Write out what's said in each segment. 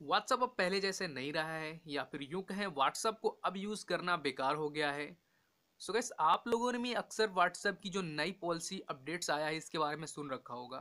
WhatsApp अब पहले जैसे नहीं रहा है या फिर यूं कहें व्हाट्सअप को अब यूज़ करना बेकार हो गया है। सो गैस आप लोगों ने भी अक्सर व्हाट्सएप की जो नई पॉलिसी अपडेट्स आया है इसके बारे में सुन रखा होगा।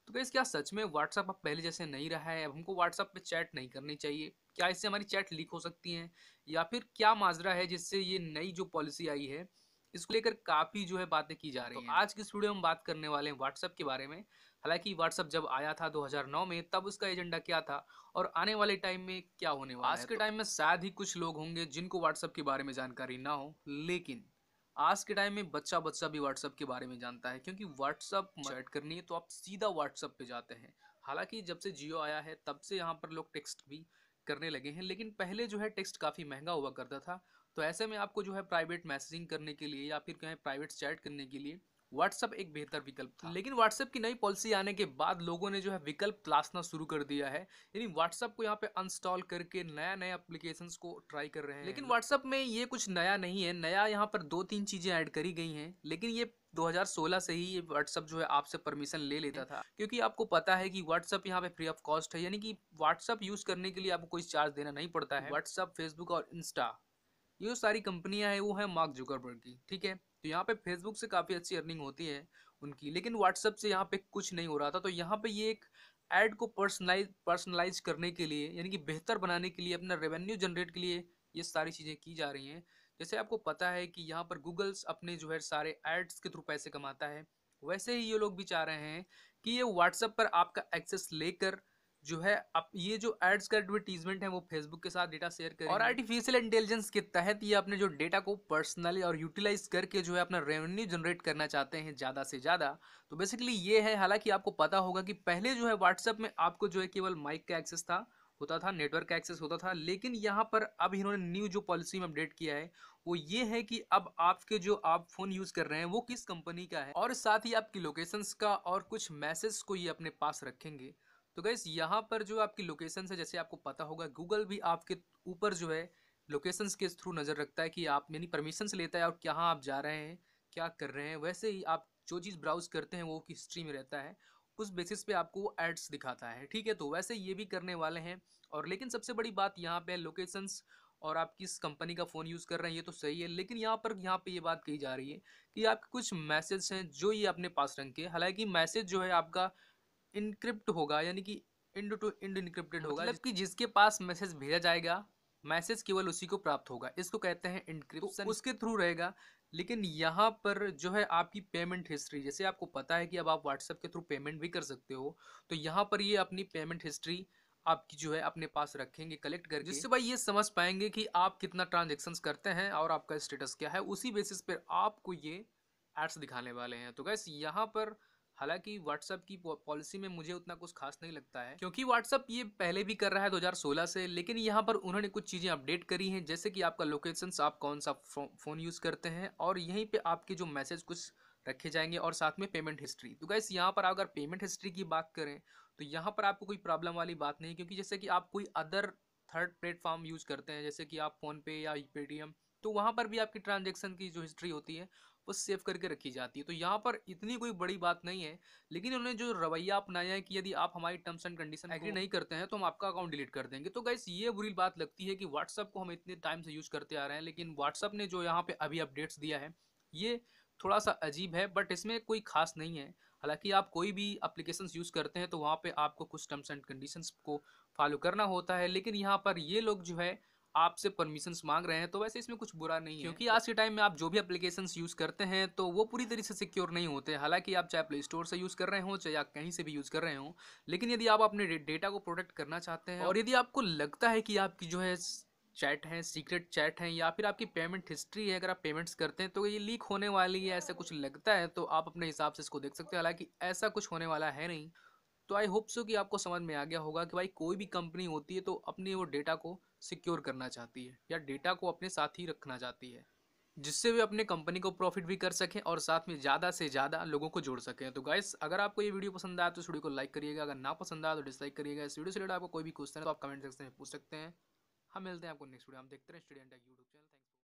तो गैस क्या सच में व्हाट्सएप अब पहले जैसे नहीं रहा है, अब हमको व्हाट्सएप पे चैट नहीं करनी चाहिए? क्या इससे हमारी चैट लीक हो सकती है या फिर क्या माजरा है जिससे ये नई जो पॉलिसी आई है इसको लेकर काफ़ी जो है बातें की जा रही हैं। तो आज की इस वीडियो में हम बात करने वाले हैं व्हाट्सएप के बारे में। हालांकि व्हाट्सएप जब आया था 2009 में तब उसका एजेंडा क्या था और आने वाले टाइम में क्या होने वाला है। आज के टाइम में शायद ही कुछ लोग होंगे जिनको व्हाट्सएप के बारे में जानकारी ना हो, लेकिन आज के टाइम में बच्चा बच्चा भी व्हाट्सअप के बारे में जानता है, क्योंकि व्हाट्सअप चैट करनी है तो आप सीधा व्हाट्सअप पे जाते हैं। हालांकि जब से जियो आया है तब से यहाँ पर लोग टेक्स्ट भी करने लगे हैं, लेकिन पहले जो है टेक्स्ट काफ़ी महंगा हुआ करता था। तो ऐसे में आपको जो है प्राइवेट मैसेजिंग करने के लिए या फिर कहें प्राइवेट चैट करने के लिए व्हाट्सअप एक बेहतर विकल्प था। लेकिन व्हाट्सअप की नई पॉलिसी आने के बाद लोगों ने जो है विकल्प तलाशना शुरू कर दिया है, यानी व्हाट्सअप को यहाँ पे अनस्टॉल करके नया नया एप्लीकेशंस को ट्राई कर रहे हैं। लेकिन व्हाट्सअप में ये कुछ नया नहीं है, नया यहाँ पर दो तीन चीज़ें ऐड करी गई हैं, लेकिन ये 2016 से ही ये व्हाट्सअप जो है आपसे परमिशन ले लेता था, क्योंकि आपको पता है कि व्हाट्सअप यहाँ पे फ्री ऑफ कॉस्ट है, यानी कि व्हाट्सअप यूज़ करने के लिए आपको कोई चार्ज देना नहीं पड़ता है। व्हाट्सअप, फेसबुक और इंस्टा, ये जो सारी कंपनियां हैं वो है मार्क जुकरबर्ग की, ठीक है। तो यहाँ पे फेसबुक से काफ़ी अच्छी अर्निंग होती है उनकी, लेकिन व्हाट्सअप से यहाँ पे कुछ नहीं हो रहा था। तो यहाँ पे ये एक ऐड को पर्सनलाइज करने के लिए, यानी कि बेहतर बनाने के लिए, अपना रेवेन्यू जनरेट के लिए ये सारी चीज़ें की जा रही हैं। जैसे आपको पता है कि यहाँ पर गूगल्स अपने जो है सारे एड्स के थ्रू पैसे कमाता है, वैसे ही ये लोग भी चाह रहे हैं कि ये व्हाट्सएप पर आपका एक्सेस लेकर जो है अब ये जो एड्स का एडवर्टीजमेंट है वो फेसबुक के साथ डेटा शेयर करेंगे, और आर्टिफिशियल इंटेलिजेंस के तहत ये अपने जो डेटा को पर्सनली और यूटिलाइज करके जो है अपना रेवेन्यू जनरेट करना चाहते हैं ज़्यादा से ज़्यादा। तो बेसिकली ये है। हालांकि आपको पता होगा कि पहले जो है व्हाट्सएप में आपको जो है केवल माइक का एक्सेस था, होता था, नेटवर्क का एक्सेस होता था, लेकिन यहाँ पर अब इन्होंने न्यू जो पॉलिसी में अपडेट किया है वो ये है कि अब आपके जो आप फ़ोन यूज़ कर रहे हैं वो किस कंपनी का है, और साथ ही आपकी लोकेशंस का और कुछ मैसेज को ये अपने पास रखेंगे। तो गैस यहाँ पर जो आपकी लोकेशन है, जैसे आपको पता होगा गूगल भी आपके ऊपर जो है लोकेशंस के थ्रू नज़र रखता है कि आप यानी परमिशंस लेता है और कहाँ आप जा रहे हैं, क्या कर रहे हैं। वैसे ही आप जो चीज़ ब्राउज करते हैं वो की हिस्ट्री में रहता है, उस बेसिस पे आपको वो एड्स दिखाता है, ठीक है। तो वैसे ये भी करने वाले हैं। और लेकिन सबसे बड़ी बात यहाँ पे लोकेशंस और आप किस कंपनी का फ़ोन यूज़ कर रहे हैं ये तो सही है, लेकिन यहाँ पे ये बात कही जा रही है कि आपके कुछ मैसेज हैं जो ये अपने पास रखें। हालांकि मैसेज जो है आपका इनक्रिप्ट होगा, यानी कि इंड टू इंड इनक्रिप्टेड होगा, मतलब कि जिसके पास मैसेज भेजा जाएगा मैसेज केवल उसी को प्राप्त होगा, इसको कहते हैं इनक्रिप्शन। तो उसके थ्रू रहेगा। लेकिन यहाँ पर जो है आपकी पेमेंट हिस्ट्री, जैसे आपको पता है कि अब आप व्हाट्सएप के थ्रू पेमेंट भी कर सकते हो, तो यहाँ पर ये अपनी पेमेंट हिस्ट्री आपकी जो है अपने पास रखेंगे कलेक्ट करके, जिससे भाई ये समझ पाएंगे कि आप कितना ट्रांजेक्शन्स करते हैं और आपका स्टेटस क्या है। उसी बेसिस पर आपको ये एड्स दिखाने वाले हैं। तो गैस यहाँ पर हालांकि व्हाट्सएप की पॉलिसी में मुझे उतना कुछ खास नहीं लगता है, क्योंकि व्हाट्सएप ये पहले भी कर रहा है 2016 से, लेकिन यहाँ पर उन्होंने कुछ चीज़ें अपडेट करी हैं, जैसे कि आपका लोकेशंस, आप कौन सा फ़ोन यूज़ करते हैं, और यहीं पे आपके जो मैसेज कुछ रखे जाएंगे, और साथ में पेमेंट हिस्ट्री। तो गैस यहाँ पर अगर पेमेंट हिस्ट्री की बात करें तो यहाँ पर आपको कोई प्रॉब्लम वाली बात नहीं, क्योंकि जैसे कि आप कोई अदर थर्ड प्लेटफॉर्म यूज़ करते हैं, जैसे कि आप फ़ोनपे या पेटीएम, तो वहाँ पर भी आपकी ट्रांजेक्शन की जो हिस्ट्री होती है वो सेव करके रखी जाती है। तो यहाँ पर इतनी कोई बड़ी बात नहीं है, लेकिन उन्होंने जो रवैया अपनाया है कि यदि आप हमारी टर्म्स एंड कंडीशन एग्री नहीं करते हैं तो हम आपका अकाउंट डिलीट कर देंगे। तो गाइस ये बुरी बात लगती है कि व्हाट्सअप को हम इतने टाइम से यूज़ करते आ रहे हैं, लेकिन व्हाट्सअप ने जो यहाँ पे अभी अपडेट्स दिया है ये थोड़ा सा अजीब है, बट इसमें कोई खास नहीं है। हालांकि आप कोई भी एप्लीकेशंस यूज़ करते हैं तो वहाँ पे आपको कुछ टर्म्स एंड कंडीशंस को फॉलो करना होता है, लेकिन यहाँ पर ये लोग जो है आपसे परमिशंस मांग रहे हैं, तो वैसे इसमें कुछ बुरा नहीं है, क्योंकि आज के टाइम में आप जो भी एप्लीकेशंस यूज़ करते हैं तो वो पूरी तरीके से सिक्योर नहीं होते। हालांकि आप चाहे प्ले स्टोर से यूज़ कर रहे हो चाहे आप कहीं से भी यूज़ कर रहे हो, लेकिन यदि आप अपने डेटा को प्रोटेक्ट करना चाहते हैं और यदि आपको लगता है कि आपकी जो है चैट है, सीक्रेट चैट है, या फिर आपकी पेमेंट हिस्ट्री है, अगर आप पेमेंट्स करते हैं तो ये लीक होने वाली है, ऐसा कुछ लगता है तो आप अपने हिसाब से इसको देख सकते हैं। हालांकि ऐसा कुछ होने वाला है नहीं। तो आई होप सो कि आपको समझ में आ गया होगा कि भाई कोई भी कंपनी होती है तो अपने वो डेटा को सिक्योर करना चाहती है या डेटा को अपने साथ ही रखना चाहती है, जिससे वे अपने कंपनी को प्रॉफिट भी कर सकें और साथ में ज़्यादा से ज़्यादा लोगों को जोड़ सकें। तो गाइस अगर आपको ये वीडियो पसंद आया तो इस वीडियो को लाइक करिएगा, अगर ना पसंद आया तो डिसलाइक करिएगा। इस वीडियो से रिलेटेड आपको कोई भी क्वेश्चन है तो आप कमेंट सेक्शन में पूछ सकते हैं। हम मिलते हैं आपको नेक्स्ट वीडियो। हम देखते हैं स्टूडेंट यूट्यूब चैनल।